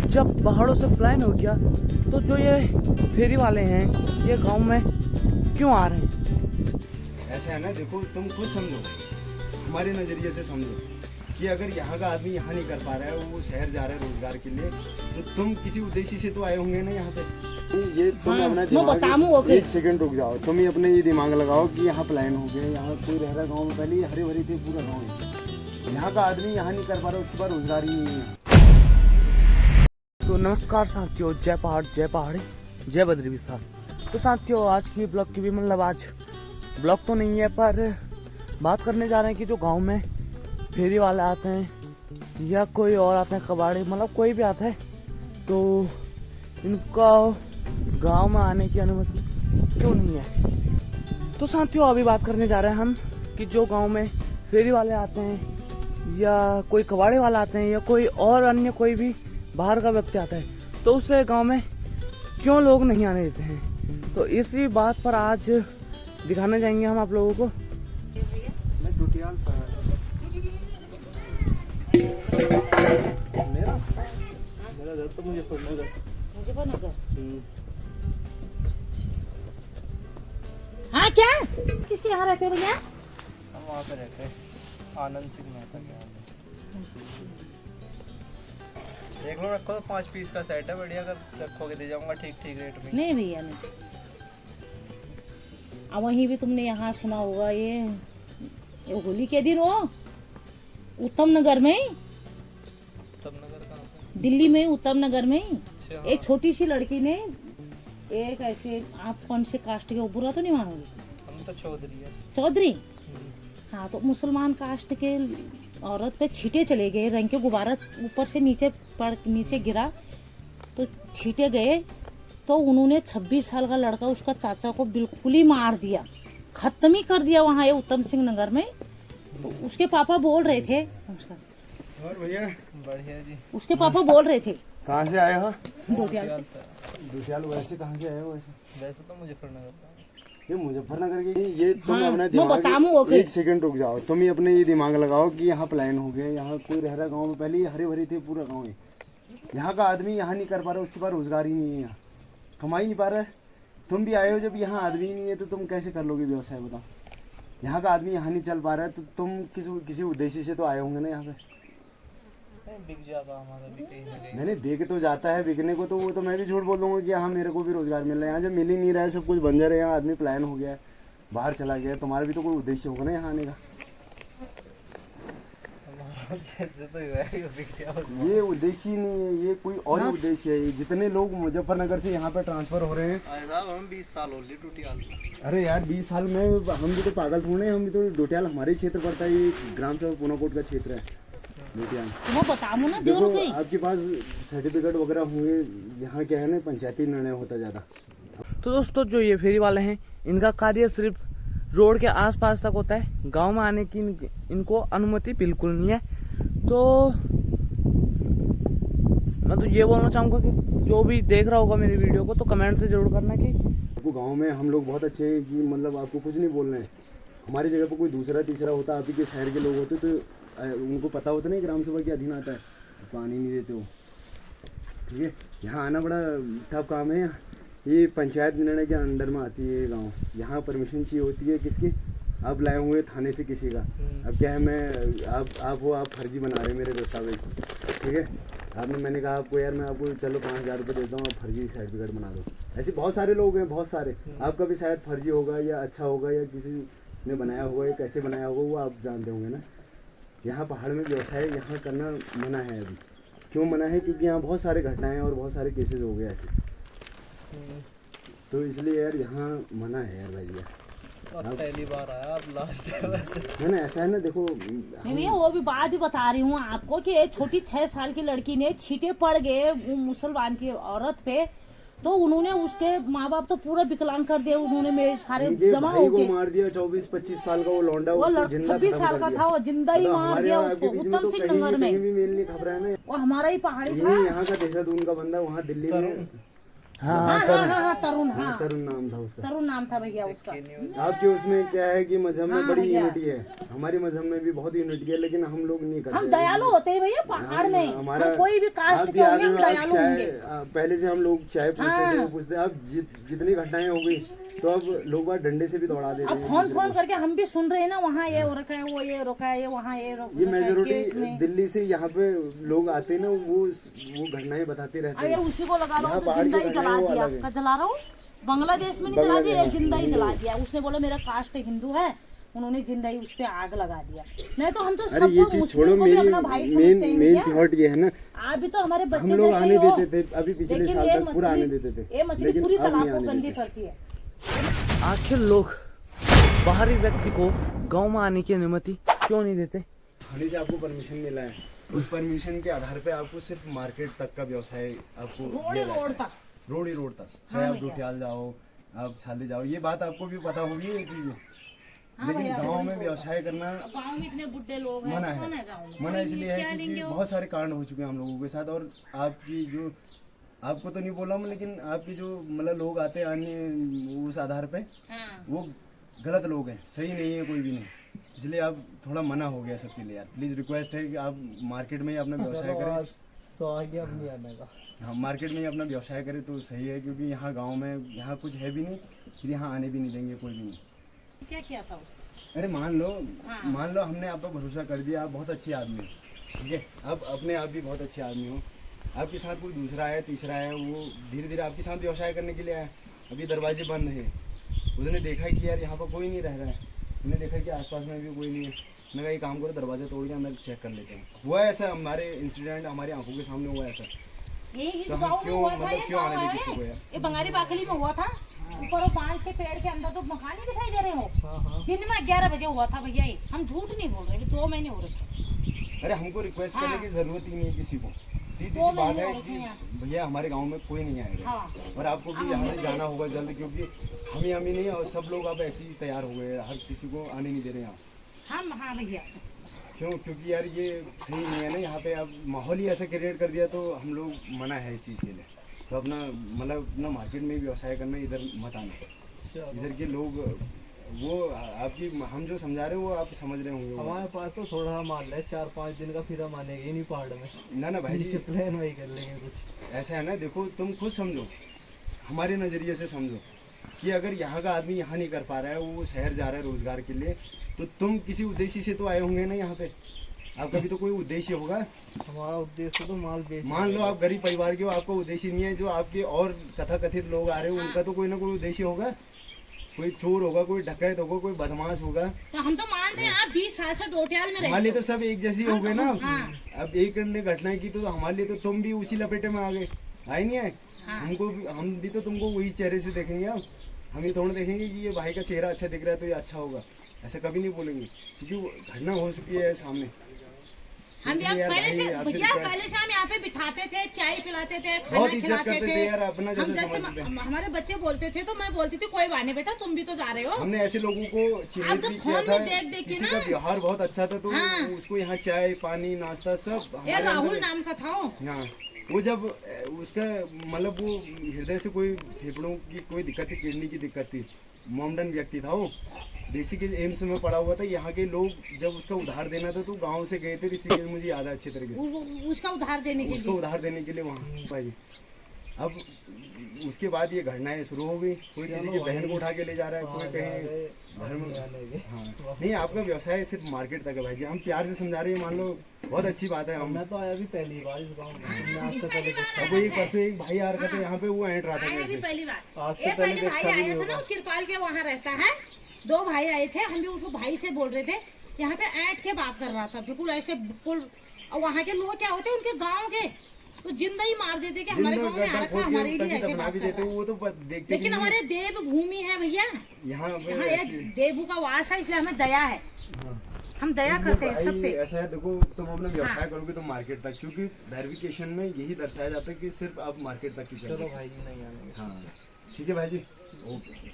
जब पहाड़ों से पलायन हो गया तो जो ये फेरी वाले हैं ये गांव में क्यों आ रहे हैं? ऐसा है ना, देखो तुम खुद समझो, हमारे नज़रिए से समझो कि अगर यहाँ का आदमी यहाँ नहीं कर पा रहा है, वो शहर जा रहा है रोजगार के लिए, तो तुम किसी उद्देश्य से तो आए होंगे ना यहाँ पे। ये तुम अपना दिमाग एक सेकंड रुक जाओ, तुम ही अपने ये दिमाग लगाओ कि यहाँ पलायन हो गया, यहाँ कोई रह रहा गाँव में, पहले हरे भरी थे पूरा गाँव, यहाँ का आदमी यहाँ नहीं कर पा रहा, उसके बाद रोजगार ही नहीं है। तो नमस्कार साथियों, जय पहाड़ जय पहाड़ी जय बद्री विशाल। तो साथियों आज की ब्लॉग की भी मतलब आज ब्लॉग तो नहीं है, पर बात करने जा रहे हैं कि जो गांव में फेरी वाले आते हैं या कोई और आते हैं, कबाड़ी, मतलब कोई भी आता है, तो इनका गांव में आने की अनुमति क्यों नहीं है। तो साथियों अभी बात करने जा रहे हैं हम कि जो गांव में फेरी वाले आते हैं या कोई कबाड़ी वाला आते हैं या कोई और अन्य कोई भी बाहर का व्यक्ति आता है, तो उसे गांव में क्यों लोग नहीं आने देते हैं। तो इसी बात पर आज दिखाने जाएंगे हम आप लोगों को। मेरा घर तो मुजफ्फरनगर। हाँ क्या किसके यहाँ रहते हो भैया? हम वहाँ पे रहते हैं, आनंद सिंह मेहता के यहाँ। देख लो, रखो, 5 पीस का सेट है, बढ़िया, अगर रखोगे दे जाऊंगा ठीक रेट में। नहीं भैया नहीं। अब वहीं भी तुमने यहाँ सुना होगा, ये होली के दिन वो उत्तम नगर में, उत्तम नगर कहाँ पे? दिल्ली में उत्तम नगर में अच्छा, एक छोटी सी लड़की ने एक ऐसे, आप कौन से कास्ट के हो, बुरा तो नहीं मानोगे? हम तो चौधरी है। चौधरी? हाँ, तो मुसलमान कास्ट के औरत पे छींटे चले गए, रंग के गुब्बारा ऊपर से नीचे गिरा तो छींटे गए, तो उन्होंने 26 साल का लड़का, उसका चाचा को बिल्कुल ही मार दिया, खत्म ही कर दिया वहाँ ये उत्तम सिंह नगर में। तो उसके पापा बोल रहे थे, और भैया बढ़िया जी, उसके पापा बोल रहे थे कहाँ से आए हो? डोटियाल से। दुशियाल। वैसे कहाँ से आए हो? वैसे तो मुजफ्फरनगर का। ये मुजफ्फरनगर की, ये तुम हाँ, अपना मैं दिमाग बताऊँ एक सेकंड रुक जाओ, तुम ही अपने ये दिमाग लगाओ कि यहाँ पलायन हो गया, यहाँ कोई रह रहा गाँव में, पहले हरे भरे थे पूरा गाँव है, यहाँ का आदमी यहाँ नहीं कर पा रहा, उसके बाद रोजगार ही नहीं है, यहाँ कमा ही नहीं पा रहा है। तुम भी आए हो, जब यहाँ आदमी नहीं है तो तुम कैसे कर लोगे व्यवसाय, बताओ। यहाँ का आदमी यहाँ नहीं चल पा रहा है, तो तुम किसी उद्देश्य से तो आए होंगे ना यहाँ पे। बिक जाता हमारा भी कहीं ना कहीं। नहीं, बिक तो जाता है, बिकने को तो वो तो मैं भी झूठ बोल दूंगा कि हाँ मेरे को भी रोजगार मिल रहा है। यहाँ जब मिल ही नहीं रहा है, सब कुछ बंजर है, यहाँ आदमी पलायन हो गया है, बाहर चला गया है, तुम्हारा भी तो कोई उद्देश्य होगा ना यहाँ आने का। तो ये उद्देश्य ही नहीं है, ये कोई और ही उद्देश्य है। जितने लोग मुजफ्फरनगर से यहाँ पे ट्रांसफर हो रहे हैं, हम 20 साल हो लिए डोटियाल। अरे यार 20 साल में हम भी तो पागल थोड़े हैं, हम भी तो, डोटियाल हमारे क्षेत्र पड़ता है, ये ग्राम सभा पूनाकोट का क्षेत्र है डोटियाल। वो बताऊँ ना, देखो आपके पास सर्टिफिकेट वगैरह हुए, यहाँ क्या है ना, पंचायती निर्णय होता ज़्यादा। तो दोस्तों जो ये फेरी वाले हैं इनका कार्य सिर्फ रोड के आसपास तक होता है, गांव में आने की इनको अनुमति बिल्कुल नहीं है। तो मैं तो ये बोलना चाहूँगा कि जो भी देख रहा होगा मेरी वीडियो को, तो कमेंट से जरूर करना कि आपको गांव में हम लोग बहुत अच्छे हैं, कि मतलब आपको कुछ नहीं बोलना है। हमारी जगह पर कोई दूसरा तीसरा होता, आप ही के शहर के लोग होते, तो उनको पता होता नहीं ग्राम सभा के अधीन आता है, पानी नहीं देते हो, ठीक है। यहाँ आना बड़ा टफ काम है, ये पंचायत निर्णय के अंडर में आती है गांव, यहाँ परमिशन चाहिए होती है किसकी? आप लाए हुए थाने से किसी का। अब क्या है, मैं आप फर्जी बना रहे हैं मेरे दस्तावेज, ठीक है। आपने, मैंने कहा आपको यार मैं आपको चलो 5000 रुपये देता हूँ, आप फर्जी सर्टिफिकेट बना दो। ऐसे बहुत सारे लोग हैं, बहुत सारे। आपका भी शायद फर्जी होगा या अच्छा होगा, या किसी ने बनाया होगा, या कैसे बनाया होगा वो आप जानते होंगे ना। यहाँ पहाड़ में व्यवसाय यहाँ करना मना है अभी। क्यों मना है? क्योंकि यहाँ बहुत सारे घटनाएं और बहुत सारे केसेस हो गए ऐसे, तो इसलिए यार यहाँ मना है यार भैया। पहली बार आया, अब लास्ट है वैसे। नहीं नहीं, ऐसा है ना, देखो नहीं भैया, वो भी बात ही बता रही हूँ आपको कि एक छोटी 6 साल की लड़की ने छींटे पड़ गए मुसलमान की औरत पे, तो उन्होंने उसके माँ बाप तो पूरा विकलांग कर दिया, उन्होंने मेरे सारे जमा हो गए, मार दिया। 24-25 साल का वो लौंडा, वो 26 साल का था, वो जिंदा ही मार दिया उसको उत्तम सिंह नगर में। भी मेल नहीं खबर है ना, वो हमारा ही पहाड़ी था, यहाँ का देहरादून का बंदा, वहाँ दिल्ली में हाँ हाँ हाँ हाँ हाँ हाँ तरुण, हाँ तरुण नाम था उसका। तरुण नाम था भैया उसका। आपके उसमें क्या है कि मजहब में हाँ बड़ी भैया। यूनिटी है, हमारे मजहब में भी बहुत यूनिटी है, लेकिन हम लोग नहीं करते हम हैं। दयालु होते हैं भैया पहाड़ में, हमारा हम कोई भी कास्ट आप के होंगे आगे हम में आप दयालु होंगे। पहले से हम लोग चाय पूछते थे, हाँ। वो पूछते अब जितनी घटनाएं हो गई तो अब लोग बात डंडे से भी दौड़ा दे रहे अब हैं। फोन फोन करके हम भी सुन रहे हैं ना, वहाँ ये हो रखा है, वो ये रोका है, वहाँ ये रोका ये है, मेजोरिटी केस में। दिल्ली से यहाँ पे लोग आते हैं ना, वो घटनाएं बताते रहते अरे हैं। उसी को लगा लो यहाँ तो पहाड़ की जिंदा ही घटनाएं जला वो दिया। अलग है। क्या जला रहा हूँ? बांग्लादेश में नहीं जला दिया, बांग्लादेश, जिंदा ही जला दिया। उसने बोला मेरा कास्ट हिंदू है, उन्होंने जिंदा ही उस पे आग लगा दिया। नहीं तो हम तो अरे ये सबको चीज छोड़ो, मुस्लिम को भी मेरी अपना भाई समझते हैं मेन भैया। थॉट ये है ना, आप भी तो हमारे हम बच्चे लोग जैसे आने ही हो। देते थे, अभी पिछले लेकिन साल ये तक पूरा आने मछली, देते थे, ये मछली लेकिन पूरी अब नहीं तालाब को आने गंदी देते। करती है। आखिर लोग बाहरी व्यक्ति को गांव में आने की अनुमति क्यों नहीं देते? थाने से आपको परमिशन मिला है, उस परमिशन के आधार पे आपको सिर्फ मार्केट तक का व्यवसाय आपको रोड ही रोड तक। रोड ही रोड तक, चाहे आप डोटियाल जाओ, आप साले जाओ, ये बात आपको भी पता होगी ये चीजें। लेकिन गांव में व्यवसाय करना गाँव में इतने बुढ़े लोग हैं, मना कौन है। है गाँव में? मना इसलिए है क्योंकि बहुत सारे कांड हो चुके हैं हम लोगों के साथ, और आपकी जो आपको तो नहीं बोला हूँ, लेकिन आपके जो मतलब लोग आते हैं अन्य उस आधार पे, हाँ। वो गलत लोग हैं, सही नहीं है कोई भी नहीं। इसलिए आप थोड़ा मना हो गया सबके लिए यार, प्लीज रिक्वेस्ट है कि आप मार्केट में ही अपना व्यवसाय करें। तो आगे अब नहीं आने का। हाँ, मार्केट में ही अपना व्यवसाय करें तो सही है, क्योंकि यहाँ गांव में यहाँ कुछ है भी नहीं, फिर यहाँ आने भी नहीं देंगे कोई भी नहीं। क्या किया था उसने? अरे मान लो हमने आप पर भरोसा कर दिया, आप बहुत अच्छे आदमी हो, ठीक है, आप अपने आप भी बहुत अच्छे आदमी हो, आपके साथ कोई दूसरा है तीसरा है, वो धीरे धीरे आपके साथ व्यवसाय करने के लिए आया, अभी दरवाजे बंद है, उसने देखा कि यार यहाँ पर कोई नहीं रह रहा है, उसने देखा कि आसपास में भी कोई नहीं है, मैंने कहा ये काम करो दरवाजा तोड़ के अंदर चेक कर लेते हैं। हुआ ऐसा, हमारे इंसिडेंट हमारी आंखों के सामने हुआ ऐसा। ये इस तो हम गाँव में क्यों हुआ था, मतलब ये क्यों गाँव आने दें है। किसी को यार? ये बंगारी बाकली में हुआ था, ऊपर वो बांस के पेड़ के अंदर तो मकान ही दिखाई दे रहे हो। दिन में 11 बजे हुआ था भैया, ये हम झूठ नहीं बोल रहे, अभी 2 महीने हो रहे। अरे हमको रिक्वेस्ट करने की जरूरत ही नहीं है किसी को, सीधी दो सी बात महीने है हो कि गए हैं। भैया हमारे गांव में कोई नहीं आएगा, हाँ। और आपको भी यहाँ से जाना होगा जल्द, क्योंकि हम ही नहीं, और सब लोग अब ऐसे ही तैयार हो गए, हर किसी को आने नहीं दे रहे यहाँ। हाँ भैया, क्यों? क्योंकि यार ये सही नहीं है ना, यहाँ पे अब माहौल ही ऐसा क्रिएट कर दिया, तो हम लोग मना है इस चीज़ के लिए। तो अपना मतलब अपना मार्केट में व्यवसाय करना, इधर मत आना। इधर के लोग वो आपकी हम जो समझा रहे हैं वो आप समझ रहे होंगे। हमारे पास तो थोड़ा मान ले 4-5 दिन का, फिर हम आनेंगे ही नहीं पहाड़ में। ना भाई जी, प्लान वही कर लेंगे कुछ। ऐसा है ना, देखो तुम खुद समझो, हमारे नज़रिए से समझो कि अगर यहाँ का आदमी यहाँ नहीं कर पा रहा है, वो शहर जा रहा है रोजगार के लिए, तो तुम किसी उद्देश्य से तो आए होंगे ना यहाँ पे, आपका भी तो कोई उद्देश्य होगा। हमारा उद्देश्य तो माल बेच। मान लो आप गरीब परिवार के हो, आपका उद्देश्य नहीं है, जो आपके और तथाकथित लोग आ रहे हो उनका तो कोई ना कोई उद्देश्य होगा, कोई चोर होगा, कोई डकैत होगा, कोई बदमाश होगा। तो हम तो मानते हैं आप 20 साल से डोटियाल में हमारे लिए तो सब एक जैसी हो गए ना। हाँ। अब एक ने घटना की तो हमारे लिए तो तुम भी उसी लपेटे में आ गए, आए नहीं आए? हमको हम भी तो तुमको वही चेहरे से देखेंगे, हम ये थोड़ा देखेंगे कि ये भाई का चेहरा अच्छा दिख रहा है तो ये अच्छा होगा, ऐसा कभी नहीं बोलेंगे, क्योंकि वो घटना हो चुकी है सामने। हम इसलिए यार पहले से भाई, आपसे भैया रिक्वेस्ट- पहले से हम यहाँ पे बिठाते थे, चाय पिलाते थे, खाना बहुत इज्जत खिलाते करते थे यार, अपना हम जैसे जैसे समझते थे। हमारे बच्चे बोलते थे तो मैं बोलती थी कोई बात नहीं बेटा, तुम भी तो जा रहे हो। हमने ऐसे लोगों को चिन्हित आप तो भी किया फोन था, में देख के किसी ना। का व्यवहार बहुत अच्छा था तो हाँ। उसको यहाँ चाय पानी नाश्ता सब ये हमारे राहुल अंदर- नाम का था वो। हाँ, वो जब उसका मतलब वो हृदय से कोई फेफड़ों की कोई दिक्कत थी, किडनी की दिक्कत थी, मोमडन व्यक्ति था वो, देसी के एम्स में पड़ा हुआ था। यहाँ के लोग जब उसका उधार देना था तो गांव से गए थे ऋषिकेश, मुझे याद है अच्छे तरीके से, उसका उधार देने के उसको लिए। उधार देने के लिए वहाँ भाई। अब उसके बाद ये घटनाएं शुरू हो गई, कोई किसी की बहन को उठा के ले जा रहा है, कोई कहीं घर में। हाँ, नहीं आपका व्यवसाय सिर्फ मार्केट तक है भाई जी, हम प्यार से समझा रहे हैं, मान लो बहुत अच्छी बात है। हम मैं तो आया भी पहली बार इस गाँव में, हमने आज तक कभी देखा। अब एक परसों एक भाई आ रखा था यहाँ पे, वो एंट रहा था आया मेरे भी से। पहली बार। आज से ये पहले पहले देखा भाई भी आया नहीं था ना, होगा। वो किरपाल के वहाँ रहता है। 2 भाई आए थे, हम भी उसको भाई से बोल रहे थे, यहाँ पे ऐंठ के बात कर रहा था, बिल्कुल ऐसे बिल्कुल। और वहाँ के लोग क्या होते हैं, उनके गाँव के तो जिंदा ही मार देते कि हमारे गाँव में आ रखा, हमारे लिए ऐसे बात कर रहा है। वो तो देखते लेकिन हमारे देव भूमि है भैया, यहाँ यहाँ एक देवू का वास है, इसलिए हमें दया है, हम दया करते हैं सब पे। ऐसा है, देखो तुम अपना व्यवसाय करोगे तो मार्केट तक, क्योंकि वेरिफिकेशन में यही दर्शाया जाता है कि सिर्फ आप मार्केट तक की चलो चलो। भाई नहीं आने। हाँ ठीक है भाई जी, ओके।